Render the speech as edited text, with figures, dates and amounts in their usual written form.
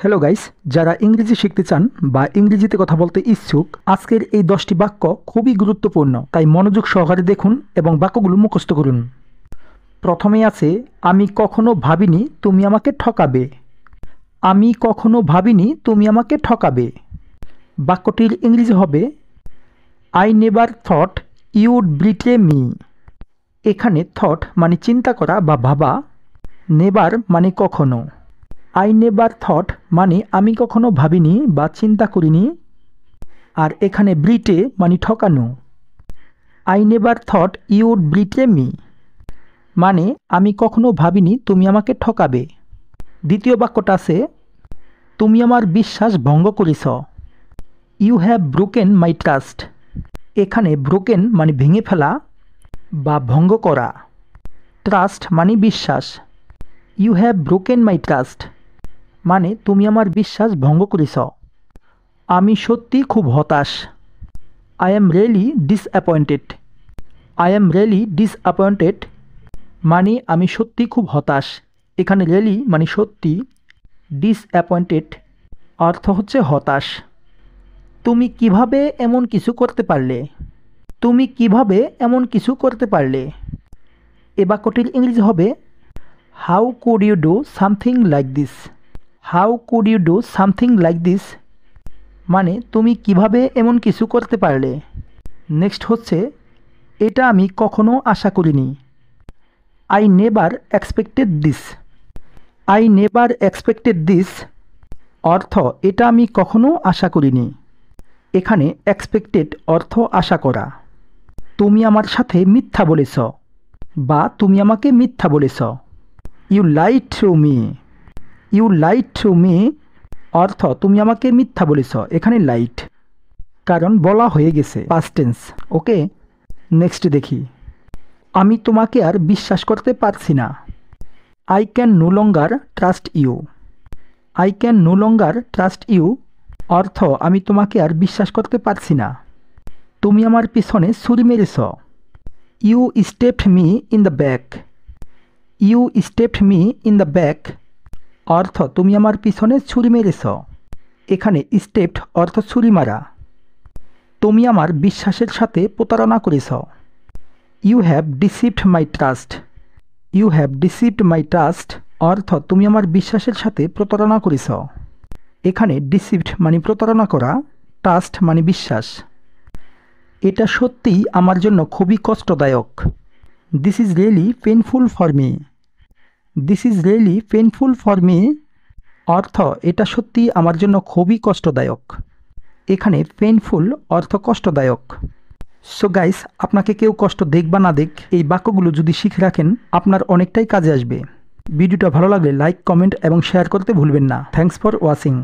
Hello guys, যারা ইংরেজি শিখতে চান বা ইংরেজিতে কথা বলতে ইচ্ছুক, আজকের এই 10টি বাক্য খুবই গুরুত্বপূর্ণ, তাই মনোযোগ সহকারে দেখুন এবং বাক্যগুলো মুখস্থ করুন। প্রথমেই আছে, আমি কখনো ভাবিনি তুমি আমাকে ঠকাবে। আমি কখনো ভাবিনি তুমি আমাকে ঠকাবে। বাক্যটির ইংরেজি হবে I never thought ইউড betray me. এখানে থট মানে চিন্তা করা বা ভাবা, নেভার মানে কখনো। আই নেভার থট মানে আমি কখনো ভাবিনি বা চিন্তা করিনি, আর এখানে ব্রিটে মানে ঠকানো। I never thought ইউড betray me মানে আমি কখনো ভাবিনি তুমি আমাকে ঠকাবে। দ্বিতীয় বাক্যটা আছে, তুমি আমার বিশ্বাস ভঙ্গ করেছ। You have broken my trust. এখানে ব্রোকেন মানে ভেঙে ফেলা বা ভঙ্গ করা। ট্রাস্ট মানে বিশ্বাস। You have broken my trust মানে তুমি আমার বিশ্বাস ভঙ্গ করেছ। আমি সত্যি খুব হতাশ। I am really disappointed. I am really disappointed মানে আমি সত্যি খুব হতাশ। এখানে রিয়েলি মানে সত্যি, ডিসঅ্যাপয়েন্টেড অর্থ হচ্ছে হতাশ। তুমি কিভাবে এমন কিছু করতে পারলে? তুমি কিভাবে এমন কিছু করতে পারলে? এ বাক্যটির ইংরেজি হবে how could you do something like this. How could you do something like this মানে তুমি কিভাবে এমন কিছু করতে পারলে। নেক্সট হচ্ছে, এটা আমি কখনো আশা করিনি। I never expected this. I never expected this অর্থ এটা আমি কখনো আশা করিনি। এখানে এক্সপেক্টেড অর্থ আশা করা। তুমি আমার সাথে মিথ্যা বলেছ বা তুমি আমাকে মিথ্যা বলেছ। You lied to me. You lied to me অর্থ তুমি আমাকে মিথ্যা বলেছ। এখানে লাইট কারণ বলা হয়ে গেছে, পাস্ট টেন্স। ওকে, নেক্সট দেখি, আমি তোমাকে আর বিশ্বাস করতে পারছি না। I can no longer trust you. I can no longer trust you অর্থ আমি তোমাকে আর বিশ্বাস করতে পারছি না। তুমি আমার পিছনে ছুরি মেরেছ। You stepped me in the back. You stepped me in the back অর্থ তুমি আমার পিছনে ছুরি মেরেছ। এখানে স্টেপড অর্থ ছুরি মারা। তুমি আমার বিশ্বাসের সাথে প্রতারণা করেছ। You have deceived my trust. You have deceived my trust অর্থ তুমি আমার বিশ্বাসের সাথে প্রতারণা করেছ। এখানে ডিসিভড মানে প্রতারণা করা, ট্রাস্ট মানে বিশ্বাস। এটা সত্যিই আমার জন্য খুবই কষ্টদায়ক। This is really painful for me. This is really painful for me অর্থ এটা সত্যি আমার জন্য খুবই কষ্টদায়ক। এখানে পেইনফুল অর্থ কষ্টদায়ক। সো গাইস, আপনাকে কেউ কষ্ট দেখ বা না দেখ, এই বাক্যগুলো যদি শিখে রাখেন আপনার অনেকটাই কাজে আসবে। ভিডিওটা ভালো লাগলে লাইক, কমেন্ট এবং শেয়ার করতে ভুলবেন না। Thanks for watching.